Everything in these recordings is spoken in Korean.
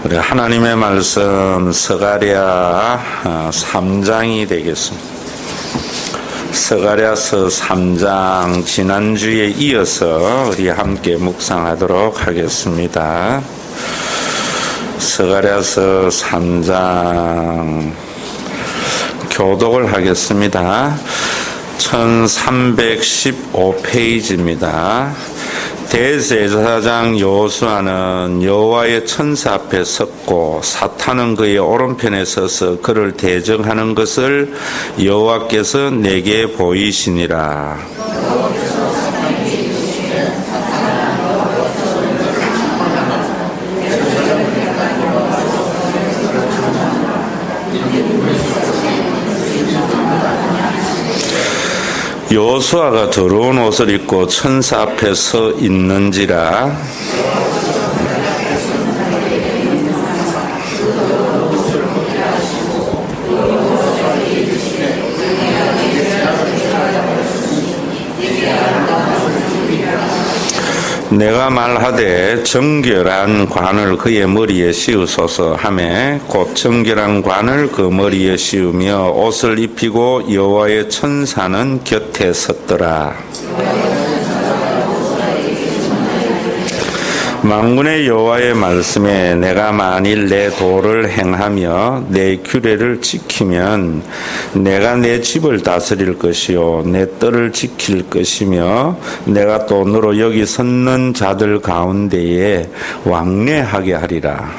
우리 하나님의 말씀 스가랴 3장이 되겠습니다. 스가랴서 3장 지난주에 이어서 우리 함께 묵상하도록 하겠습니다. 스가랴서 3장 교독을 하겠습니다. 1315페이지입니다. 대제사장 여호수아는 여호와의 천사 앞에 섰고 사탄은 그의 오른편에 서서 그를 대적하는 것을 여호와께서 내게 보이시니라. 여호수아가 더러운 옷을 입고 천사 앞에 서 있는지라. 내가 말하되 정결한 관을 그의 머리에 씌우소서 하매 곧 정결한 관을 그 머리에 씌우며 옷을 입히고 여호와의 천사는 곁에 섰더라. 만군의 여호와의 말씀에 내가 만일 내 도를 행하며 내 규례를 지키면 내가 내 집을 다스릴 것이요 내 뜰을 지킬 것이며 내가 또 너로 여기 섰는 자들 가운데에 왕래하게 하리라.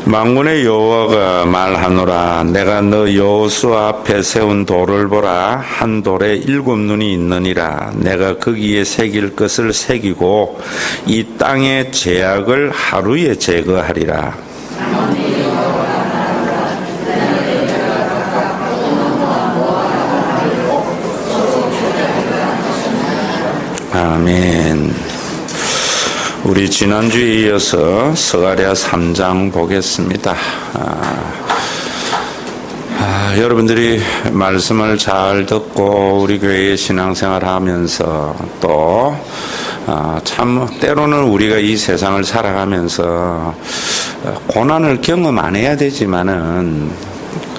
만군의 여호와가 말하노라. 내가 너 여호수아 앞에 세운 돌을 보라. 한 돌에 7눈이 있느니라. 내가 거기에 새길 것을 새기고 이 땅의 죄악을 하루에 제거하리라. 아멘. 우리 지난주에 이어서 스가랴 3장 보겠습니다. 여러분들이 말씀을 잘 듣고 우리 교회의 신앙생활 하면서 또 참 때로는 우리가 이 세상을 살아가면서 고난을 경험 안 해야 되지만은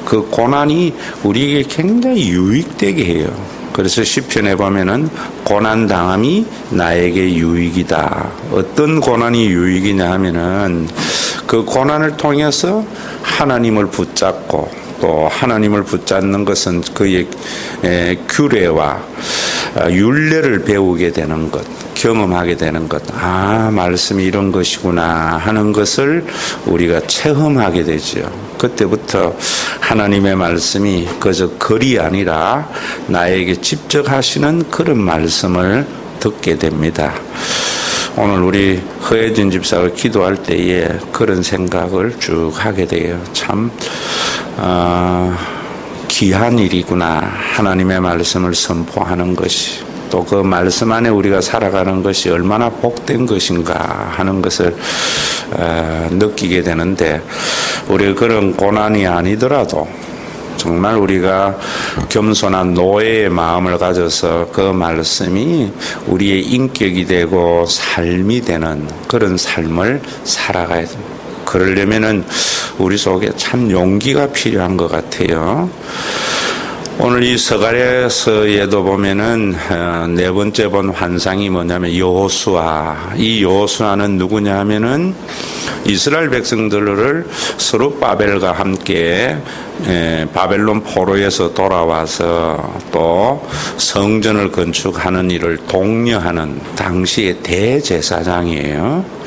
그 고난이 우리에게 굉장히 유익되게 해요. 그래서 시편에 보면은 고난 당함이 나에게 유익이다. 어떤 고난이 유익이냐 하면은 그 고난을 통해서 하나님을 붙잡고 또 하나님을 붙잡는 것은 그의 규례와 율례를 배우게 되는 것, 경험하게 되는 것. 아, 말씀이 이런 것이구나 하는 것을 우리가 체험하게 되죠. 그때부터 하나님의 말씀이 그저 글이 아니라 나에게 직접 하시는 그런 말씀을 듣게 됩니다. 오늘 우리 허혜진 집사가 기도할 때에 그런 생각을 쭉 하게 돼요. 참 귀한 일이구나. 하나님의 말씀을 선포하는 것이. 또 그 말씀 안에 우리가 살아가는 것이 얼마나 복된 것인가 하는 것을 느끼게 되는데, 우리 그런 고난이 아니더라도 정말 우리가 겸손한 노예의 마음을 가져서 그 말씀이 우리의 인격이 되고 삶이 되는 그런 삶을 살아가야 됩니다. 그러려면은 우리 속에 참 용기가 필요한 것 같아요. 오늘 이 스가랴서에도 보면은 네 번째 본 환상이 뭐냐면 여호수아. 이 여호수아는 누구냐 하면은 이스라엘 백성들을 스룹바벨과 함께 바벨론 포로에서 돌아와서 또 성전을 건축하는 일을 독려하는 당시의 대제사장이에요.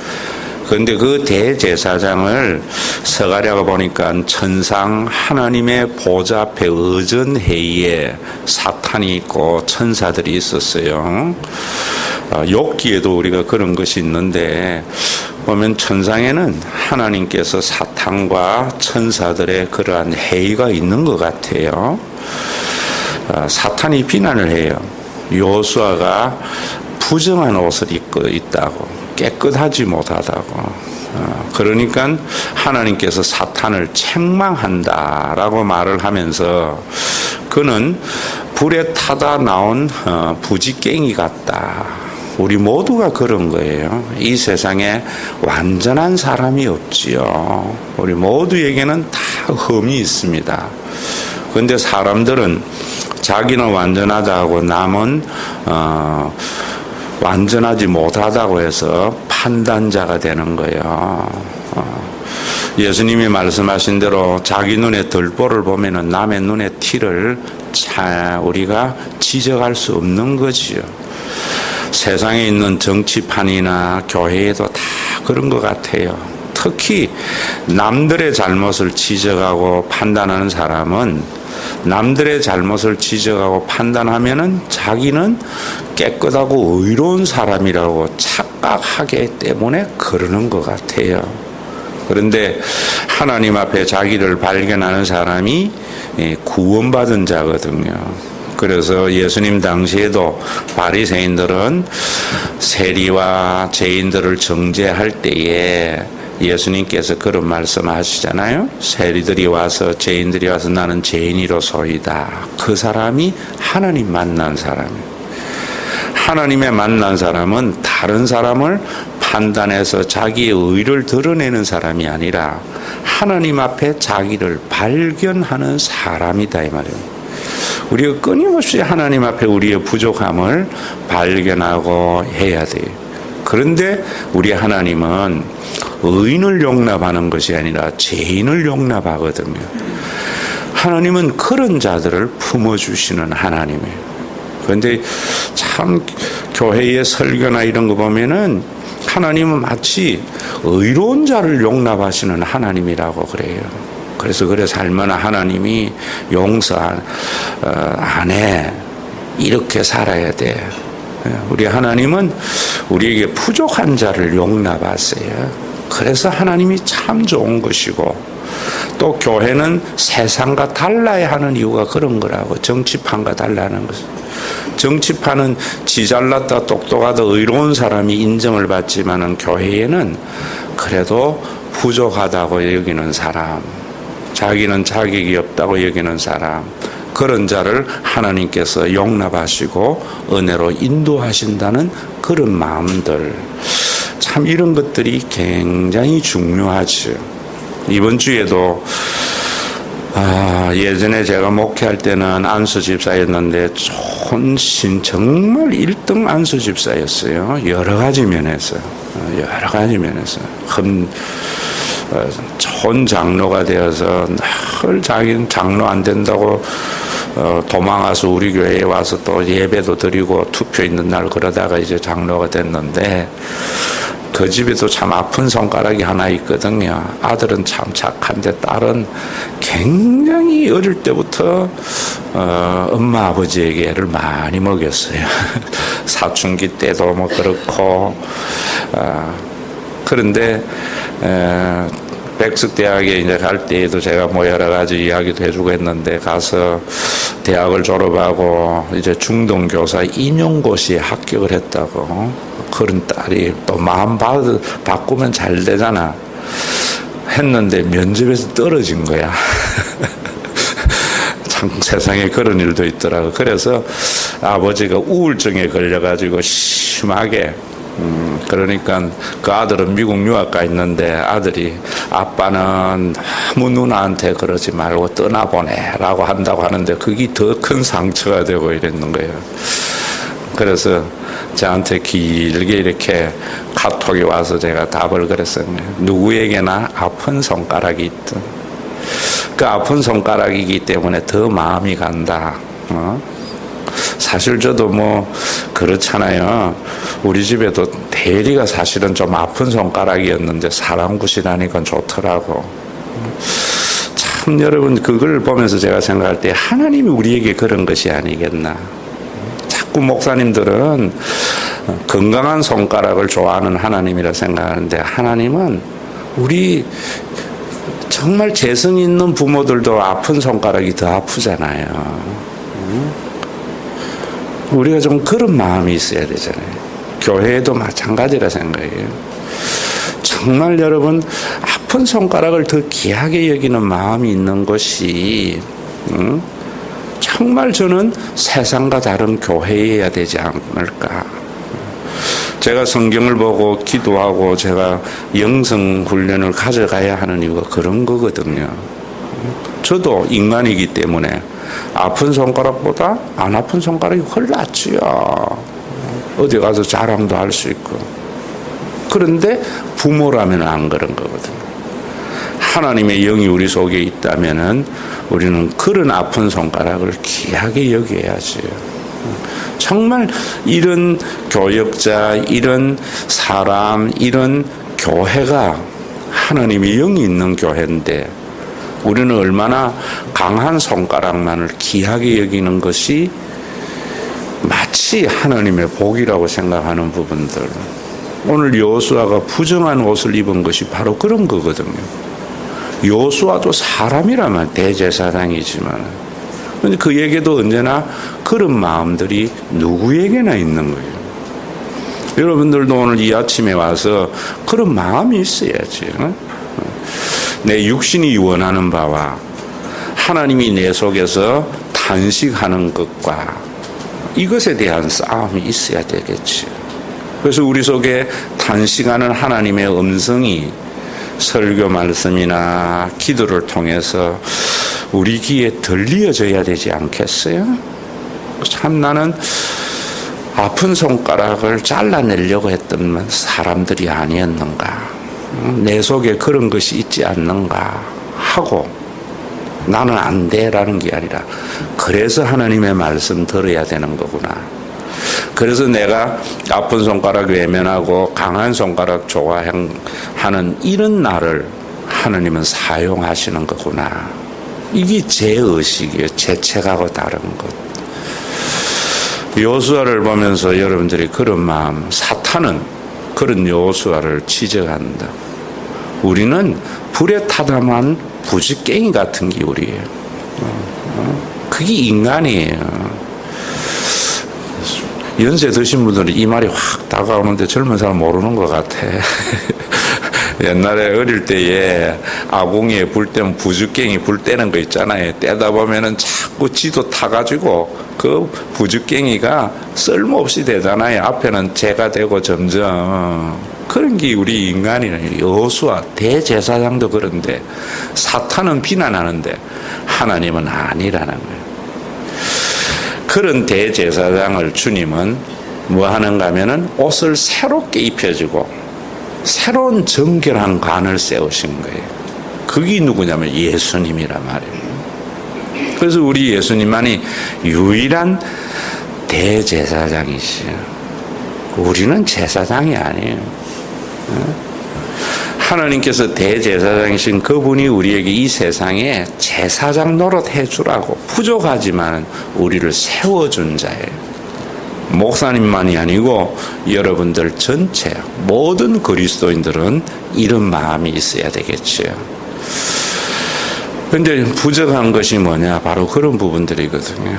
그런데 그 대제사장을 스가랴가 보니까 천상 하나님의 보좌 앞에 의전회의에 사탄이 있고 천사들이 있었어요. 욥기에도 우리가 그런 것이 있는데 보면 천상에는 하나님께서 사탄과 천사들의 그러한 회의가 있는 것 같아요. 사탄이 비난을 해요. 여호수아가 부정한 옷을 입고 있다고, 깨끗하지 못하다고. 그러니까 하나님께서 사탄을 책망한다라고 말을 하면서 그는 불에 타다 나온 부지깽이 같다. 우리 모두가 그런 거예요. 이 세상에 완전한 사람이 없지요. 우리 모두에게는 다 흠이 있습니다. 그런데 사람들은 자기는 완전하다고 남은 완전하지 못하다고 해서 판단자가 되는 거예요. 예수님이 말씀하신 대로 자기 눈에 들보를 보면은 남의 눈에 티를 우리가 지적할 수 없는 거지요. 세상에 있는 정치판이나 교회에도 다 그런 것 같아요. 특히 남들의 잘못을 지적하고 판단하는 사람은 남들의 잘못을 지적하고 판단하면은 자기는 깨끗하고 의로운 사람이라고 착각하기 때문에 그러는 것 같아요. 그런데 하나님 앞에 자기를 발견하는 사람이 구원받은 자거든요. 그래서 예수님 당시에도 바리새인들은 세리와 죄인들을 정죄할 때에 예수님께서 그런 말씀하시잖아요. 세리들이 와서 죄인들이 와서 나는 죄인이로소이다. 그 사람이 하나님 만난 사람이에요. 하나님의 만난 사람은 다른 사람을 판단해서 자기의 의를 드러내는 사람이 아니라 하나님 앞에 자기를 발견하는 사람이다 이 말이에요. 우리가 끊임없이 하나님 앞에 우리의 부족함을 발견하고 해야 돼요. 그런데 우리 하나님은 의인을 용납하는 것이 아니라 죄인을 용납하거든요. 하나님은 그런 자들을 품어주시는 하나님이에요. 그런데 참 교회의 설교나 이런 거 보면은 하나님은 마치 의로운 자를 용납하시는 하나님이라고 그래요. 그래서 얼마나 하나님이 용서 안 해. 이렇게 살아야 돼. 우리 하나님은 우리에게 부족한 자를 용납하세요. 그래서 하나님이 참 좋은 것이고 또 교회는 세상과 달라야 하는 이유가 그런 거라고. 정치판과 달라야 하는 것은. 정치판은 지 잘났다 똑똑하다 의로운 사람이 인정을 받지만은 교회에는 그래도 부족하다고 여기는 사람, 자기는 자격이 없다고 여기는 사람, 그런 자를 하나님께서 용납하시고 은혜로 인도하신다는 그런 마음들, 참 이런 것들이 굉장히 중요하죠. 이번 주에도 예전에 제가 목회할 때는 안수 집사였는데 정말 1등 안수 집사였어요. 여러 가지 면에서 좋은 장로가 되어서 늘 자기는 장로 안 된다고 도망와서 우리 교회에 와서 또 예배도 드리고 투표 있는 날 그러다가 이제 장로가 됐는데 그 집에도 참 아픈 손가락이 하나 있거든요. 아들은 참 착한데 딸은 굉장히 어릴 때부터 엄마 아버지에게 애를 많이 먹였어요. 사춘기 때도 뭐 그렇고 그런데 백석대학에 이제 갈 때에도 제가 뭐 여러 가지 이야기도 해주고 했는데 가서 대학을 졸업하고 이제 중등교사 임용고시에 합격을 했다고. 그런 딸이 또 마음 바꾸면 잘 되잖아 했는데 면접에서 떨어진 거야. 참 세상에 그런 일도 있더라고. 그래서 아버지가 우울증에 걸려가지고 심하게 그러니까 그 아들은 미국 유학 가 있는데 아들이 아빠는 너무 누나한테 그러지 말고 떠나보내라고 한다고 하는데 그게 더 큰 상처가 되고 이랬는 거예요. 그래서 저한테 길게 이렇게 카톡이 와서 제가 답을 그랬어요. 누구에게나 아픈 손가락이 있든 그 아픈 손가락이기 때문에 더 마음이 간다. 사실 저도 뭐 그렇잖아요. 우리 집에도 대리가 사실은 좀 아픈 손가락이었는데 사람 굿이라니까 좋더라고. 참 여러분 그걸 보면서 제가 생각할 때 하나님이 우리에게 그런 것이 아니겠나. 자꾸 목사님들은 건강한 손가락을 좋아하는 하나님이라 생각하는데 하나님은 우리 정말 재성 있는 부모들도 아픈 손가락이 더 아프잖아요. 우리가 좀 그런 마음이 있어야 되잖아요. 교회에도 마찬가지라 생각해요. 정말 여러분 아픈 손가락을 더 귀하게 여기는 마음이 있는 것이 정말 저는 세상과 다른 교회여야 되지 않을까. 제가 성경을 보고 기도하고 제가 영성 훈련을 가져가야 하는 이유가 그런 거거든요. 저도 인간이기 때문에 아픈 손가락보다 안 아픈 손가락이 훨 낫지요. 어디 가서 자랑도 할 수 있고. 그런데 부모라면 안 그런 거거든요. 하나님의 영이 우리 속에 있다면은 우리는 그런 아픈 손가락을 귀하게 여겨야지. 정말 이런 교역자, 이런 사람, 이런 교회가 하나님의 영이 있는 교회인데 우리는 얼마나 강한 손가락만을 귀하게 여기는 것이 마치 하나님의 복이라고 생각하는 부분들. 오늘 여호수아가 부정한 옷을 입은 것이 바로 그런 거거든요. 여호수아도 사람이라면 대제사장이지만 근데 그에게도 언제나 그런 마음들이 누구에게나 있는 거예요. 여러분들도 오늘 이 아침에 와서 그런 마음이 있어야지. 내 육신이 원하는 바와 하나님이 내 속에서 탄식하는 것과 이것에 대한 싸움이 있어야 되겠지. 그래서 우리 속에 탄식하는 하나님의 음성이 설교 말씀이나 기도를 통해서 우리 귀에 들려져야 되지 않겠어요? 참 나는 아픈 손가락을 잘라내려고 했던 사람들이 아니었는가, 내 속에 그런 것이 있지 않는가 하고 나는 안 돼라는 게 아니라 그래서 하나님의 말씀 들어야 되는 거구나. 그래서 내가 아픈 손가락 외면하고 강한 손가락 좋아하는 이런 나를 하나님은 사용하시는 거구나. 이게 제 의식이에요. 제 책하고 다른 것. 여호수아를 보면서 여러분들이 그런 마음, 사탄은 그런 여호수아를 지적한다. 우리는 불에 타담한 부지깽이 같은 게 우리예요. 그게 인간이에요. 연세 드신 분들은 이 말이 확 다가오는데 젊은 사람 모르는 것 같아. 옛날에 어릴 때에 아궁이에 불 때면 부죽갱이 불 떼는 거 있잖아요. 떼다 보면은 자꾸 지도 타가지고 그 부죽갱이가 쓸모없이 되잖아요. 앞에는 재가 되고 점점. 그런 게 우리 인간이에요. 여호수아 대제사장도 그런데 사탄은 비난하는데 하나님은 아니라는 거예요. 그런 대제사장을 주님은 뭐 하는가 하면은 옷을 새롭게 입혀주고 새로운 정결한 관을 세우신 거예요. 그게 누구냐면 예수님이란 말이에요. 그래서 우리 예수님만이 유일한 대제사장이시요. 우리는 제사장이 아니에요. 하나님께서 대제사장이신 그분이 우리에게 이 세상에 제사장 노릇 해주라고 부족하지만 우리를 세워준 자예요. 목사님만이 아니고 여러분들 전체 모든 그리스도인들은 이런 마음이 있어야 되겠죠. 그런데 부족한 것이 뭐냐? 바로 그런 부분들이거든요.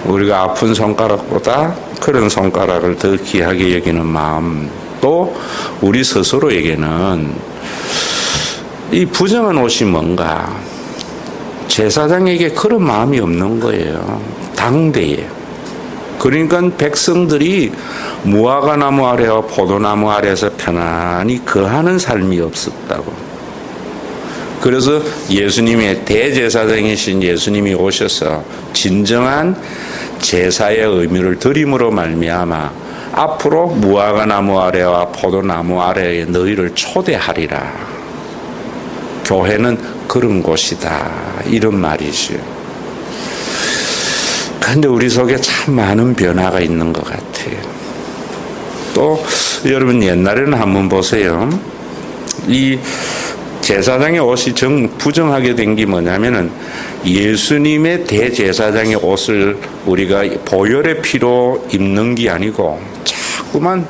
우리가 아픈 손가락보다 그런 손가락을 더 귀하게 여기는 마음, 또 우리 스스로에게는 이 부정한 옷이 뭔가 제사장에게 그런 마음이 없는 거예요. 당대에. 그러니까 백성들이 무화과나무 아래와 포도나무 아래에서 편안히 거하는 삶이 없었다고. 그래서 예수님의 대제사장이신 예수님이 오셔서 진정한 제사의 의미를 드림으로 말미암아 앞으로 무화과나무 아래와 포도나무 아래에 너희를 초대하리라. 교회는 그런 곳이다. 이런 말이죠. 그런데 우리 속에 참 많은 변화가 있는 것 같아요. 또 여러분 옛날에는 한번 보세요. 이 제사장의 옷이 부정하게 된 게 뭐냐면은 예수님의 대제사장의 옷을 우리가 보혈의 피로 입는 게 아니고 자꾸만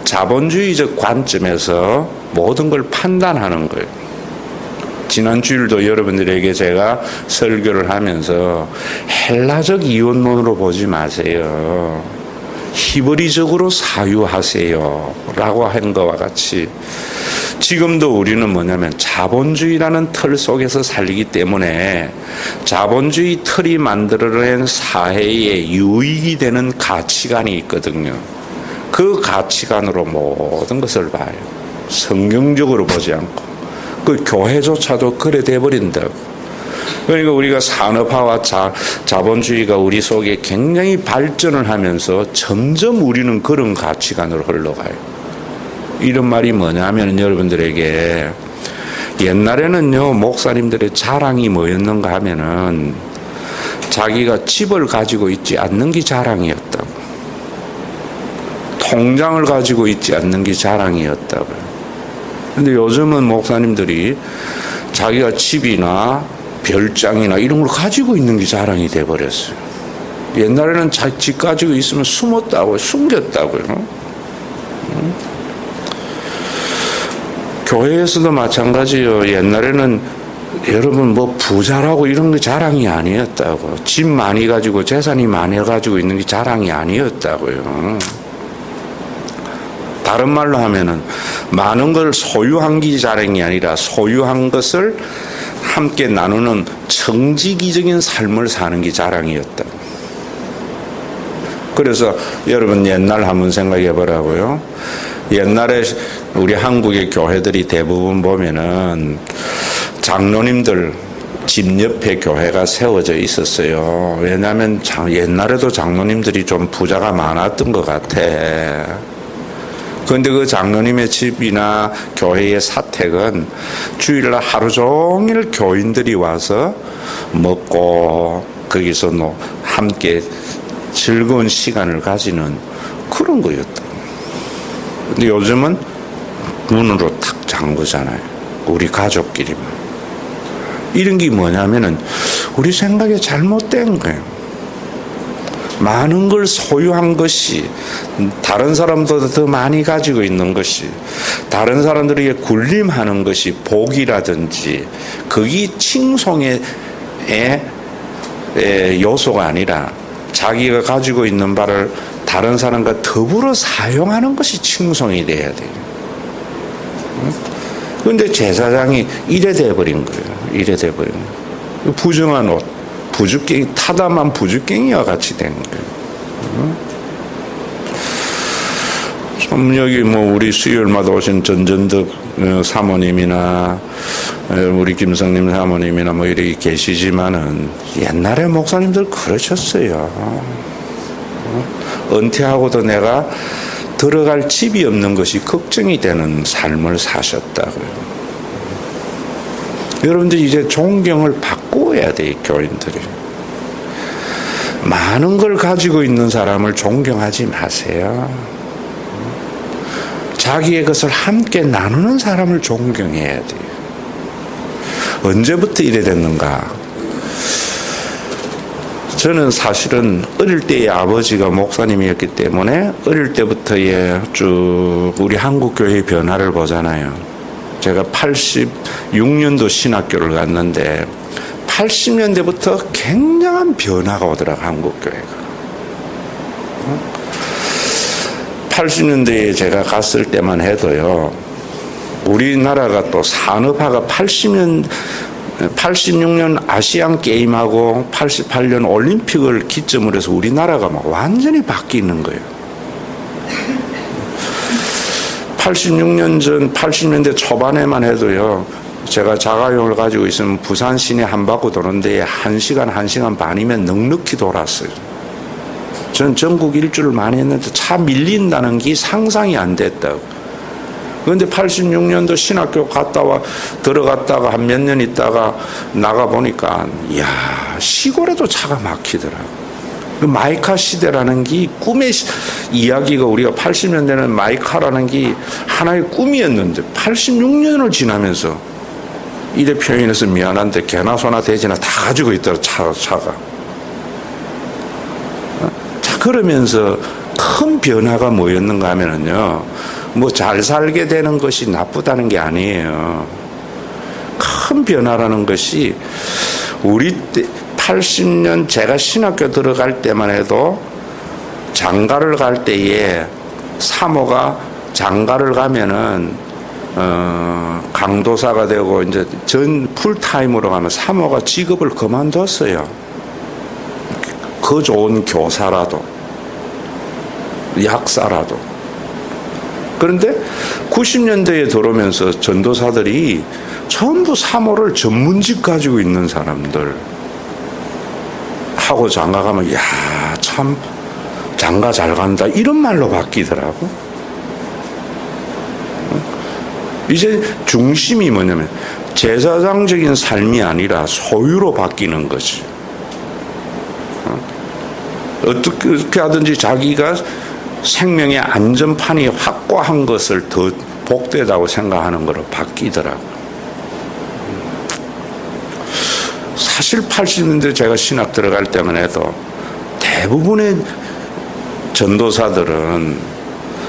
자본주의적 관점에서 모든 걸 판단하는 거예요. 지난 주일도 여러분들에게 제가 설교를 하면서 헬라적 이혼론으로 보지 마세요. 희버리적으로 사유하세요 라고 한 것과 같이 지금도 우리는 뭐냐면 자본주의라는 틀 속에서 살기 때문에 자본주의 틀이 만들어낸 사회에 유익이 되는 가치관이 있거든요. 그 가치관으로 모든 것을 봐요. 성경적으로 보지 않고. 그 교회조차도 그래 돼버린다고. 그러니까 우리가 산업화와 자본주의가 우리 속에 굉장히 발전을 하면서 점점 우리는 그런 가치관으로 흘러가요. 이런 말이 뭐냐면 여러분들에게 옛날에는요 목사님들의 자랑이 뭐였는가 하면은 자기가 집을 가지고 있지 않는 게 자랑이었다고, 통장을 가지고 있지 않는 게 자랑이었다고요. 근데 요즘은 목사님들이 자기가 집이나 별장이나 이런 걸 가지고 있는 게 자랑이 돼버렸어요. 옛날에는 집 가지고 있으면 숨었다고요, 숨겼다고요. 교회에서도 마찬가지예요. 옛날에는 여러분 뭐 부자라고 이런 게 자랑이 아니었다고, 집 많이 가지고 재산이 많이 가지고 있는 게 자랑이 아니었다고요. 다른 말로 하면은 많은 걸 소유한 게 자랑이 아니라 소유한 것을 함께 나누는 청지기적인 삶을 사는 게 자랑이었다. 그래서 여러분 옛날 한번 생각해 보라고요. 옛날에 우리 한국의 교회들이 대부분 보면은 장로님들 집 옆에 교회가 세워져 있었어요. 왜냐하면 옛날에도 장로님들이 좀 부자가 많았던 것 같아. 그런데 그 장로님의 집이나 교회의 사택은 주일날 하루 종일 교인들이 와서 먹고 거기서 함께 즐거운 시간을 가지는 그런 거였다. 근데 요즘은 문으로 탁 잠그잖아요. 우리 가족끼리만. 이런 게 뭐냐면은 우리 생각이 잘못된 거예요. 많은 걸 소유한 것이, 다른 사람보다 더 많이 가지고 있는 것이, 다른 사람들에게 군림하는 것이 복이라든지 그게 칭송의 요소가 아니라 자기가 가지고 있는 바를 다른 사람과 더불어 사용하는 것이 칭송이 돼야 돼요. 그런데 제사장이 이래 돼버린 거예요. 이래 돼버린 거예요. 부정한 옷, 부죽갱이, 타담한 부죽갱이와 같이 된 거예요. 좀 여기 뭐 우리 수요일마다 오신 전전덕 사모님이나 우리 김성님 사모님이나 뭐 이렇게 계시지만은 옛날에 목사님들 그러셨어요. 은퇴하고도 내가 들어갈 집이 없는 것이 걱정이 되는 삶을 사셨다고요. 여러분들 이제 존경을 바꿔야 돼요. 교인들이 많은 걸 가지고 있는 사람을 존경하지 마세요. 자기의 것을 함께 나누는 사람을 존경해야 돼요. 언제부터 이래 됐는가? 저는 사실은 어릴 때의 아버지가 목사님이었기 때문에 어릴 때부터 쭉 우리 한국교회의 변화를 보잖아요. 제가 86년도 신학교를 갔는데 80년대부터 굉장한 변화가 오더라고요. 한국교회가. 80년대에 제가 갔을 때만 해도요. 우리나라가 또 산업화가 86년 아시안 게임하고 88년 올림픽을 기점으로 해서 우리나라가 막 완전히 바뀌는 거예요. 86년 전 80년대 초반에만 해도요. 제가 자가용을 가지고 있으면 부산 시내 한 바퀴 도는데 1시간 반이면 넉넉히 돌았어요. 전 전국 일주를 많이 했는데 차 밀린다는 게 상상이 안 됐다고. 그런데 86년도 신학교 들어갔다가 한 몇 년 있다가 나가보니까, 이야, 시골에도 차가 막히더라고. 그 마이카 시대라는 게 꿈의 이야기가 우리가 80년대는 마이카라는 게 하나의 꿈이었는데 86년을 지나면서 이래 표현해서 미안한데 개나 소나 돼지나 다 가지고 있더라, 차가. 자, 그러면서 큰 변화가 뭐였는가 하면은요, 뭐 잘 살게 되는 것이 나쁘다는 게 아니에요. 큰 변화라는 것이 우리 때 80년 제가 신학교 들어갈 때만 해도 장가를 갈 때에 사모가 장가를 가면은 강도사가 되고 이제 전 풀타임으로 가면 사모가 직업을 그만뒀어요. 그 좋은 교사라도 약사라도. 그런데 90년대에 들어오면서 전도사들이 전부 사모를 전문직 가지고 있는 사람들 하고 장가 가면 야, 참 장가 잘 간다 이런 말로 바뀌더라고. 이제 중심이 뭐냐면 제사장적인 삶이 아니라 소유로 바뀌는 거지. 어떻게 하든지 자기가 생명의 안전판이 확고한 것을 더 복되다고 생각하는 거로 바뀌더라고. 사실 80년대 제가 신학 들어갈 때만 해도 대부분의 전도사들은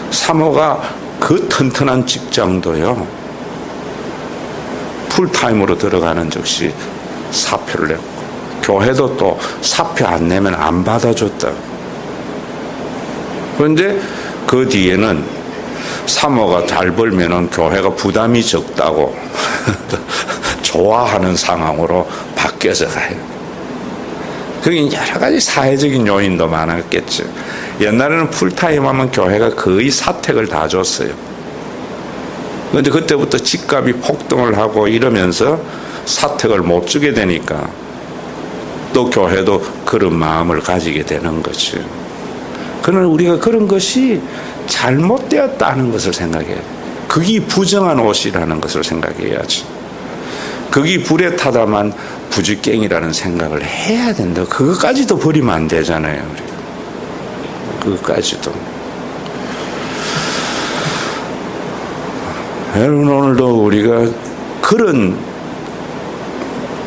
사모가 그 튼튼한 직장도요 풀타임으로 들어가는 즉시 사표를 냈고, 교회도 또 사표 안 내면 안 받아줬다. 그런데 그 뒤에는 사모가 잘 벌면은 교회가 부담이 적다고 좋아하는 상황으로 바뀌어서 가요. 그게 여러 가지 사회적인 요인도 많았겠죠. 옛날에는 풀타임 하면 교회가 거의 사택을 다 줬어요. 그런데 그때부터 집값이 폭등을 하고 이러면서 사택을 못 주게 되니까 또 교회도 그런 마음을 가지게 되는 거죠. 그러나 우리가 그런 것이 잘못되었다는 것을 생각해야 돼. 그게 부정한 옷이라는 것을 생각해야지. 그게 불에 타다만 부지깽이라는 생각을 해야 된다. 그것까지도 버리면 안 되잖아요. 그것까지도. 여러분, 오늘도 우리가 그런,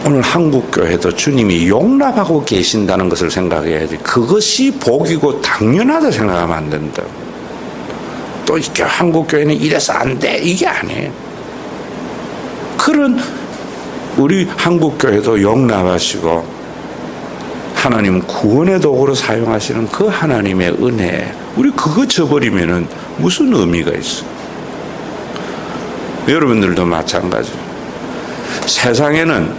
오늘 한국교회도 주님이 용납하고 계신다는 것을 생각해야 돼. 그것이 복이고 당연하다 생각하면 안 된다. 또 한국교회는 이래서 안 돼. 이게 아니에요. 그런 우리 한국교회도 용납하시고 하나님 구원의 도구로 사용하시는 그 하나님의 은혜, 우리 그거 저버리면은 무슨 의미가 있어? 여러분들도 마찬가지. 세상에는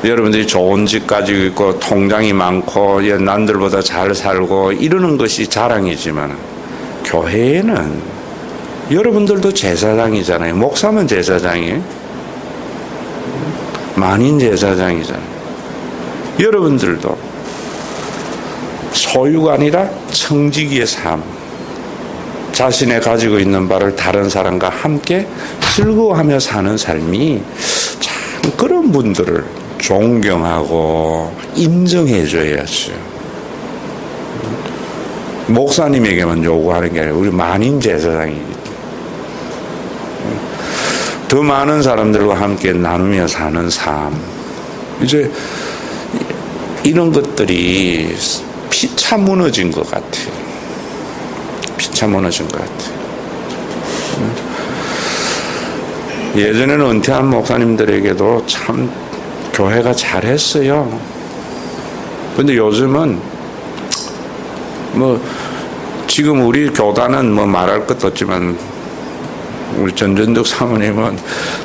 여러분들이 좋은 집 가지고 있고 통장이 많고 남들보다 잘 살고 이러는 것이 자랑이지만, 교회에는 여러분들도 제사장이잖아요. 목사면 제사장이에요. 만인 제사장이잖아요. 여러분들도 소유가 아니라 청지기의 삶, 자신의 가지고 있는 바를 다른 사람과 함께 즐거워하며 사는 삶이, 참 그런 분들을 존경하고 인정해줘야죠. 목사님에게만 요구하는 게 아니라 우리 만인 제사장이기 때문에 더 많은 사람들과 함께 나누며 사는 삶, 이제 이런 것들이 피차 무너진 것 같아요. 피차 무너진 것 같아요. 예전에는 은퇴한 목사님들에게도 참 교회가 잘했어요. 근데 요즘은 지금 우리 교단은 말할 것도 없지만 우리 전전득 사모님은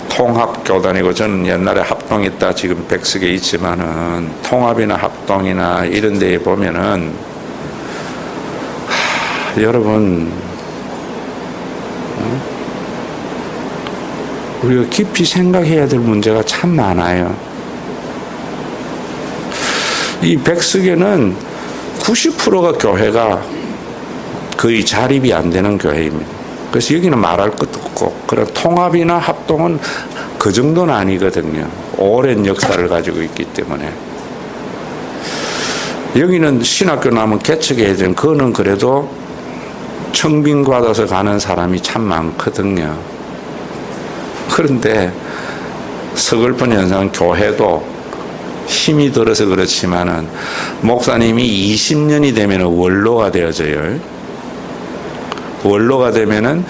통합교단이고, 저는 옛날에 합동했다 지금 백석에 있지만은 통합이나 합동이나 이런 데에 보면은 여러분, 우리가 깊이 생각해야 될 문제가 참 많아요. 이 백석에는 90%가 교회가 거의 자립이 안 되는 교회입니다. 그래서 여기는 말할 것도 없고, 그런 통합이나 합동은 그 정도는 아니거든요. 오랜 역사를 가지고 있기 때문에. 여기는 신학교 나면 개척해야 되는, 그거는 그래도 청빙 받아서 가는 사람이 참 많거든요. 그런데 서글픈 현상은 교회도 힘이 들어서 그렇지만은 목사님이 20년이 되면 원로가 되어져요. 원로가 되면은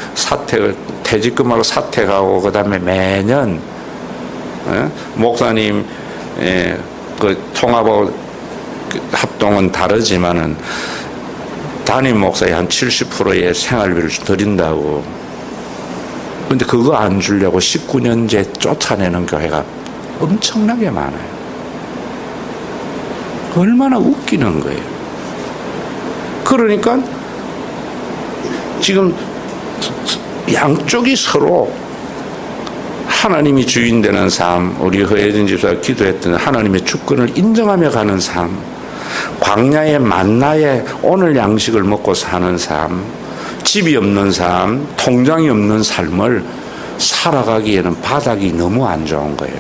퇴직금하고 사택하고, 그 다음에 매년, 목사님, 그 통합하고 합동은 다르지만은 담임 목사의 한 70%의 생활비를 드린다고. 근데 그거 안 주려고 19년째 쫓아내는 교회가 엄청나게 많아요. 얼마나 웃기는 거예요. 그러니까 지금 양쪽이 서로 하나님이 주인 되는 삶, 우리 허혜진 집사가 기도했던 하나님의 주권을 인정하며 가는 삶, 광야의 만나에 오늘 양식을 먹고 사는 삶, 집이 없는 삶, 통장이 없는 삶을 살아가기에는 바닥이 너무 안 좋은 거예요.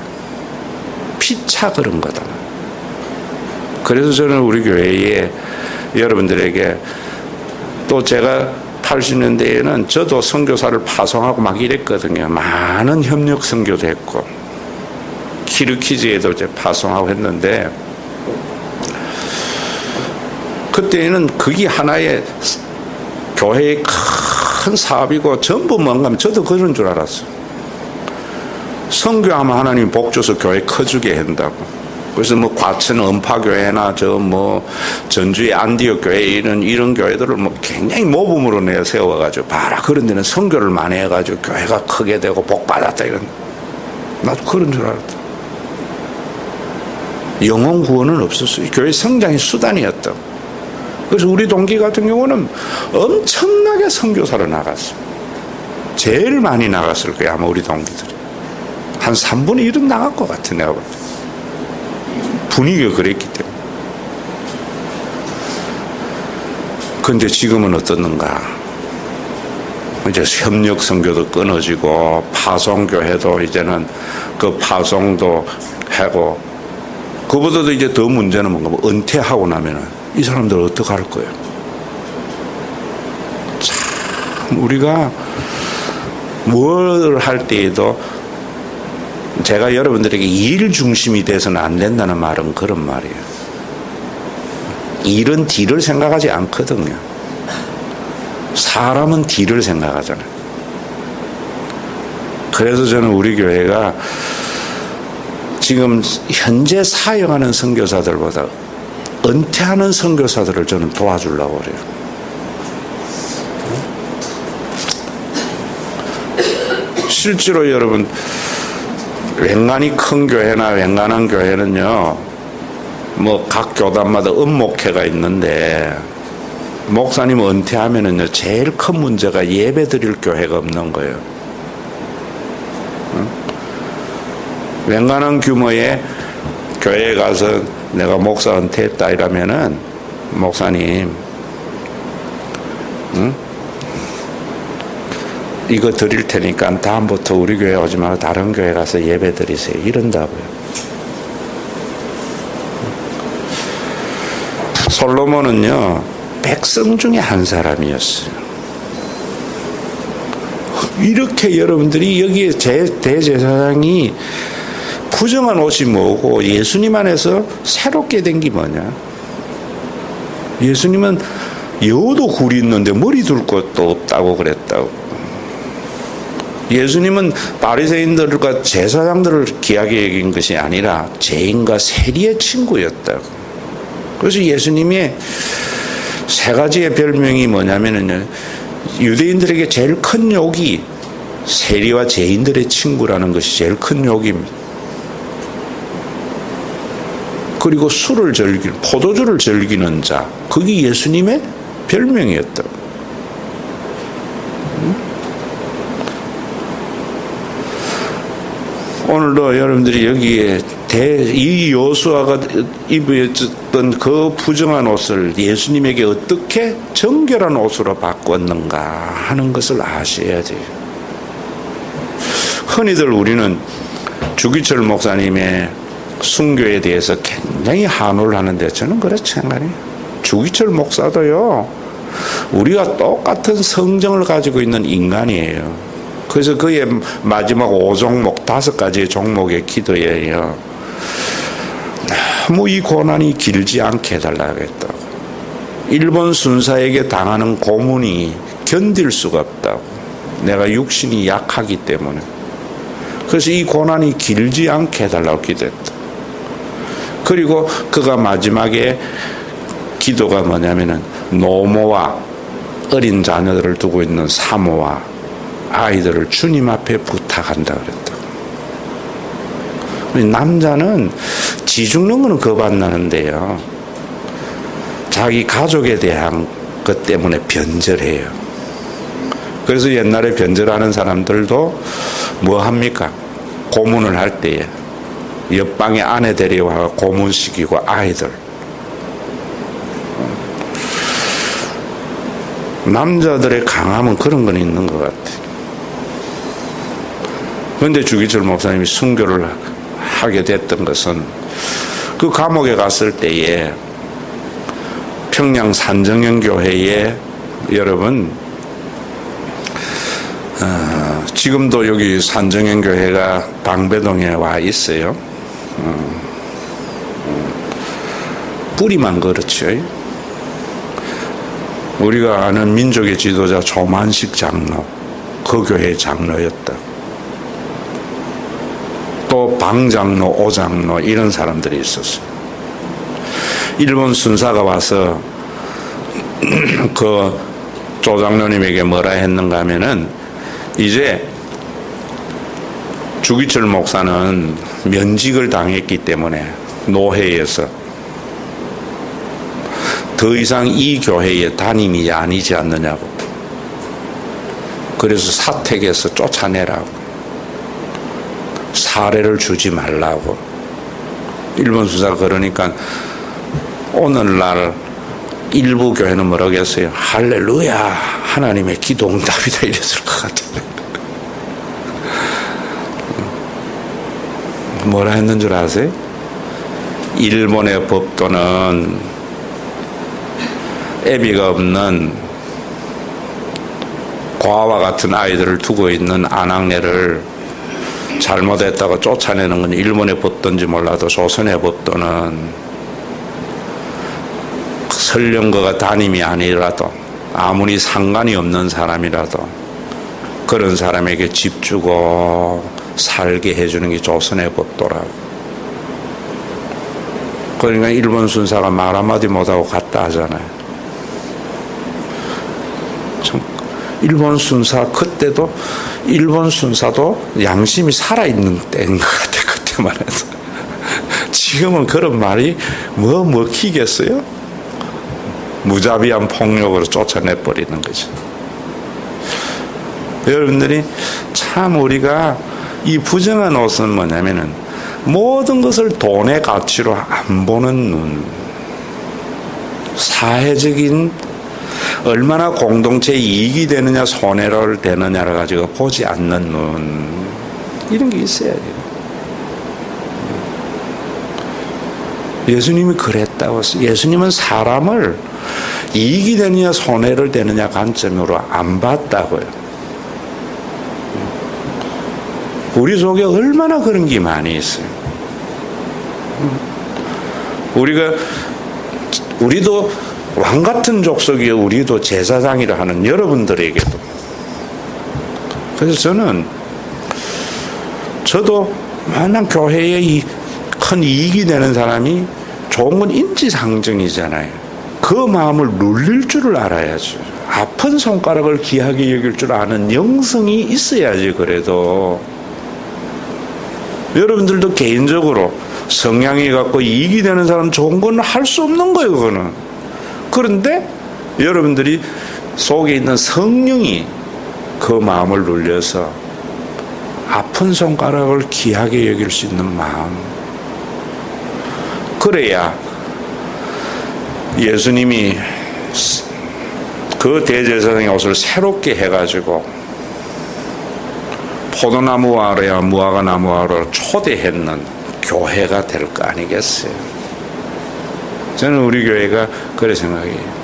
피차 그런 거다. 그래서 저는 우리 교회에 여러분들에게, 또 제가 80년대에는 저도 선교사를 파송하고 막 이랬거든요. 많은 협력 선교도 했고 키르키즈에도 이제 파송하고 했는데, 그때는 그게 하나의 교회의 큰 사업이고 전부 뭔가 하면 저도 그런 줄 알았어요. 선교하면 하나님 복 줘서 교회 커지게 한다고. 그래서 뭐 과천 음파교회나 저 뭐 전주의 안디옥 교회 이런 교회들을 뭐 굉장히 모범으로 내어 세워가지고 봐라, 그런 데는 선교를 많이 해가지고 교회가 크게 되고 복 받았다, 이런. 나도 그런 줄 알았다. 영혼 구원은 없었어요. 교회 성장의 수단이었다. 그래서 우리 동기 같은 경우는 엄청나게 선교사로 나갔어요. 제일 많이 나갔을 거예요, 아마 우리 동기들이. 한 3분의 1은 나갈 것 같아, 내가 볼 때. 분위기가 그랬기 때문에. 근데 지금은 어떻는가? 이제 협력 선교도 끊어지고 파송교회도 이제는 그 파송도 하고, 그보다도 이제 더 문제는 뭔가, 뭐 은퇴하고 나면은 이 사람들 어떻게 할 거예요? 참, 우리가 뭘 할 때에도, 제가 여러분들에게 일 중심이 돼서는 안 된다는 말은 그런 말이에요. 일은 뒤를 생각하지 않거든요. 사람은 뒤를 생각하잖아요. 그래서 저는 우리 교회가 지금 현재 사역하는 선교사들보다 은퇴하는 선교사들을 저는 도와주려고 그래요. 실제로 여러분, 웬간히 큰 교회나 웬간한 교회는요, 뭐 각 교단마다 음목회가 있는데, 목사님 은퇴하면은요, 제일 큰 문제가 예배 드릴 교회가 없는 거예요. 응? 웬간한 규모의 교회에 가서 내가 목사 은퇴했다 이러면은, 목사님, 응? 이거 드릴 테니까 다음부터 우리 교회 오지 말고 다른 교회 가서 예배 드리세요, 이런다고요. 솔로몬은요, 백성 중에 한 사람이었어요. 이렇게 여러분들이 여기에 대제사장이 부정한 옷이 뭐고 예수님 안에서 새롭게 된 게 뭐냐? 예수님은 여도 굴이 있는데 머리 둘 것도 없다고 그랬다고. 예수님은 바리새인들과 제사장들을 귀하게 여긴 것이 아니라 죄인과 세리의 친구였다고. 그래서 예수님의 세 가지의 별명이 뭐냐면은, 유대인들에게 제일 큰 욕이 세리와 죄인들의 친구라는 것이 제일 큰 욕입니다. 그리고 술을 즐기는, 포도주를 즐기는 자, 그게 예수님의 별명이었다고. 오늘도 여러분들이 여기에 이 여호수아가 입었던 그 부정한 옷을 예수님에게 어떻게 정결한 옷으로 바꿨는가 하는 것을 아셔야 돼요. 흔히들 우리는 주기철 목사님의 순교에 대해서 굉장히 한호를 하는데, 저는 그렇지 생각해요. 주기철 목사도요, 우리가 똑같은 성정을 가지고 있는 인간이에요. 그래서 그의 마지막 5종목, 5가지의 종목의 기도예요. 너무 이 고난이 길지 않게 해달라고 했다고. 일본 순사에게 당하는 고문이 견딜 수가 없다고. 내가 육신이 약하기 때문에. 그래서 이 고난이 길지 않게 해달라고 기도했다. 그리고 그가 마지막에 기도가 뭐냐면은, 노모와 어린 자녀들을 두고 있는 사모와 아이들을 주님 앞에 부탁한다 그랬다. 남자는 지 죽는 거는 겁 안 나는데요, 자기 가족에 대한 것 때문에 변절해요. 그래서 옛날에 변절하는 사람들도 뭐 합니까? 고문을 할 때에 옆방에 아내 데려와 고문시키고 아이들. 남자들의 강함은 그런 건 있는 것 같아요. 그런데 주기철 목사님이 순교를 하게 됐던 것은 그 감옥에 갔을 때에 평양 산정형 교회에 여러분 지금도 여기 산정형 교회가 방배동에 와 있어요. 뿌리만 그렇죠. 우리가 아는 민족의 지도자 조만식 장로, 그 교회 장로였다. 또 방장로, 오장로 이런 사람들이 있었어요. 일본 순사가 와서 그 조장로님에게 뭐라 했는가 하면은, 이제 주기철 목사는 면직을 당했기 때문에 노회에서 더 이상 이 교회의 담임이 아니지 않느냐고. 그래서 사택에서 쫓아내라고, 사례를 주지 말라고. 일본 수사가 그러니까 오늘날 일부 교회는 뭐라고 했어요? 할렐루야, 하나님의 기도 응답이다 이랬을 것 같아요. 뭐라 했는 줄 아세요? 일본의 법도는 애비가 없는 고아와 같은 아이들을 두고 있는 아낙네를 잘못했다고 쫓아내는 건 일본의 법도인지 몰라도 조선의 법도는 설령 그가 담임이 아니라도 아무리 상관이 없는 사람이라도 그런 사람에게 집 주고 살게 해주는 게 조선의 법도라고. 그러니까 일본 순사가 말 한마디 못하고 갔다 하잖아요. 참, 일본 순사, 그때도 일본 순사도 양심이 살아있는 때인 것 같아, 그때만 해도. 지금은 그런 말이 뭐 먹히겠어요? 무자비한 폭력으로 쫓아내버리는 거죠. 여러분들이 참 우리가 이 부정한 옷은 뭐냐면은 모든 것을 돈의 가치로 안 보는 눈, 사회적인 얼마나 공동체 이익이 되느냐 손해를 되느냐를 가지고 보지 않는 눈, 이런 게 있어야 돼요. 예수님이 그랬다고. 예수님은 사람을 이익이 되느냐 손해를 되느냐 관점으로 안 봤다고요. 우리 속에 얼마나 그런 게 많이 있어요. 우리도 왕 같은 족속이요, 우리도 제사장이라 하는 여러분들에게도. 그래서 저도 만약 교회에 이 큰 이익이 되는 사람이 좋은 건 인지상정이잖아요. 그 마음을 눌릴 줄을 알아야죠. 아픈 손가락을 귀하게 여길 줄 아는 영성이 있어야지. 그래도 여러분들도 개인적으로 성향이 갖고 이익이 되는 사람 좋은 건 할 수 없는 거예요, 그거는. 그런데 여러분들이 속에 있는 성령이 그 마음을 눌려서 아픈 손가락을 귀하게 여길 수 있는 마음. 그래야 예수님이 그 대제사장의 옷을 새롭게 해가지고 포도나무 아래와 무화과 나무 아래로 초대했는 교회가 될 거 아니겠어요? 저는 우리 교회가 그래 생각해요.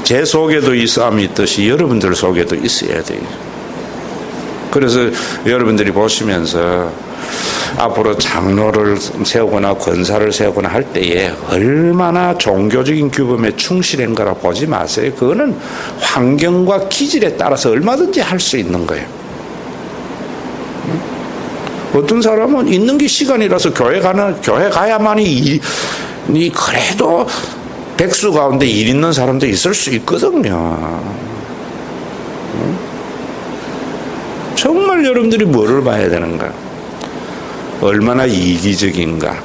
제 속에도 이 싸움이 있듯이 여러분들 속에도 있어야 돼요. 그래서 여러분들이 보시면서 앞으로 장로를 세우거나 권사를 세우거나 할 때에 얼마나 종교적인 규범에 충실한가라 보지 마세요. 그거는 환경과 기질에 따라서 얼마든지 할 수 있는 거예요. 어떤 사람은 있는 게 시간이라서 교회 가야만이 그래도 백수 가운데 일 있는 사람도 있을 수 있거든요. 정말 여러분들이 뭐를 봐야 되는가? 얼마나 이기적인가?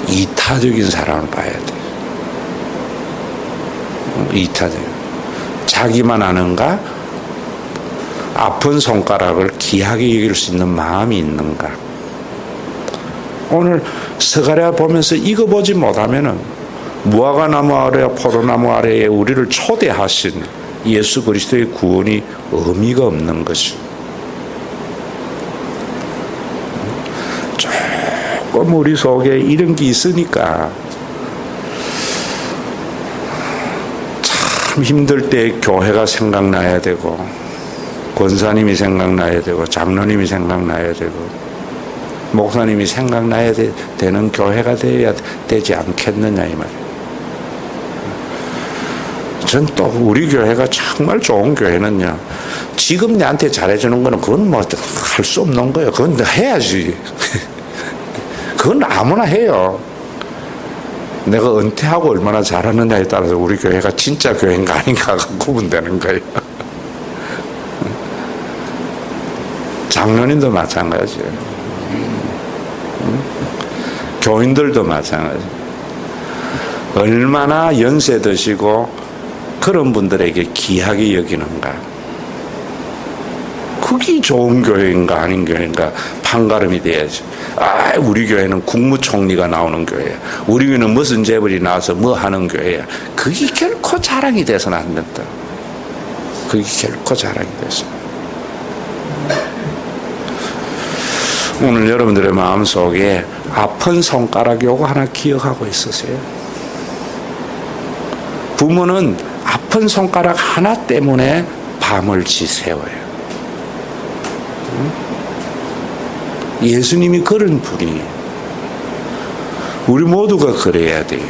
이타적인 사람을 봐야 돼. 이타적. 자기만 아는가? 아픈 손가락을 귀하게 여길 수 있는 마음이 있는가? 오늘 스가랴 보면서 이거 보지 못하면은 무화과나무 아래, 포도나무 아래에 우리를 초대하신 예수 그리스도의 구원이 의미가 없는 것이. 조금 우리 속에 이런 게 있으니까 참 힘들 때 교회가 생각나야 되고, 권사님이 생각나야 되고, 장로님이 생각나야 되고, 목사님이 생각나야 되는 교회가 되어야 되지 않겠느냐 이 말이에요. 전 또 우리 교회가 정말 좋은 교회는요, 지금 내한테 잘해주는 거는 그건 뭐 할 수 없는 거예요. 그건 해야지. 그건 아무나 해요. 내가 은퇴하고 얼마나 잘하느냐에 따라서 우리 교회가 진짜 교회인가 아닌가가 구분되는 거예요. 장로님도 마찬가지예요. 교인들도 마찬가지예요. 얼마나 연세 드시고 그런 분들에게 귀하게 여기는가. 그게 좋은 교회인가 아닌 교회인가 판가름이 돼야지. 아, 우리 교회는 국무총리가 나오는 교회야. 우리 교회는 무슨 재벌이 나와서 뭐 하는 교회야. 그게 결코 자랑이 돼서는 안 된다. 그게 결코 자랑이 돼서. 오늘 여러분들의 마음속에 아픈 손가락 요거 하나 기억하고 있으세요. 부모는 아픈 손가락 하나 때문에 밤을 지새워요. 예수님이 그런 분이에요. 우리 모두가 그래야 돼요.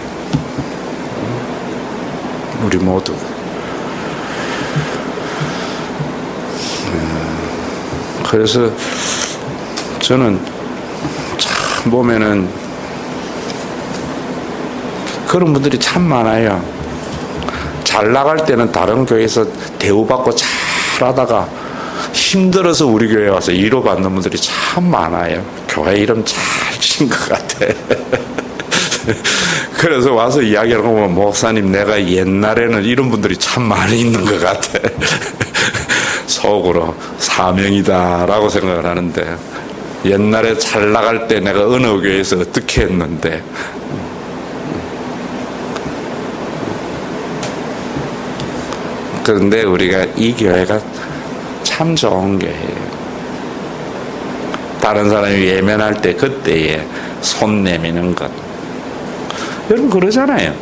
우리 모두. 그래서 저는 참 보면은 그런 분들이 참 많아요. 잘 나갈 때는 다른 교회에서 대우받고 잘하다가 힘들어서 우리 교회에 와서 위로받는 분들이 참 많아요. 교회 이름 잘 친 것 같아. 그래서 와서 이야기를 하면, 목사님 내가 옛날에는 이런 분들이 참 많이 있는 것 같아. 속으로 사명이다 라고 생각을 하는데, 옛날에 잘 나갈 때 내가 어느 교회에서 어떻게 했는데, 그런데 우리가 이 교회가 참 좋은 교회예요. 다른 사람이 외면할 때 그때에 손 내미는 것. 여러분 그러잖아요.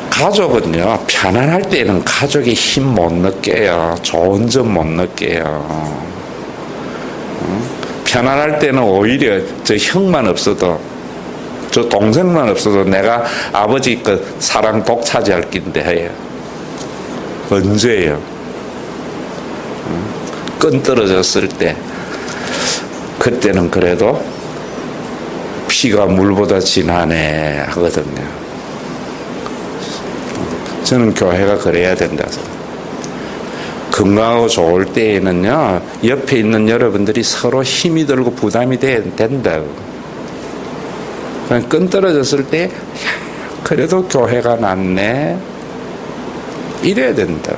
가족은요, 편안할 때는 가족의 힘 못 느껴요. 좋은 점 못 느껴요. 편안할 때는 오히려 저 형만 없어도, 저 동생만 없어도 내가 아버지 그 사랑 독차지할 낀데 해요. 언제예요? 끈 떨어졌을 때, 그때는 그래도 피가 물보다 진하네 하거든요. 저는 교회가 그래야 된다. 건강하고 좋을 때에는요, 옆에 있는 여러분들이 서로 힘이 들고 부담이 된다고. 끈 떨어졌을 때, 그래도 교회가 낫네 이래야 된다.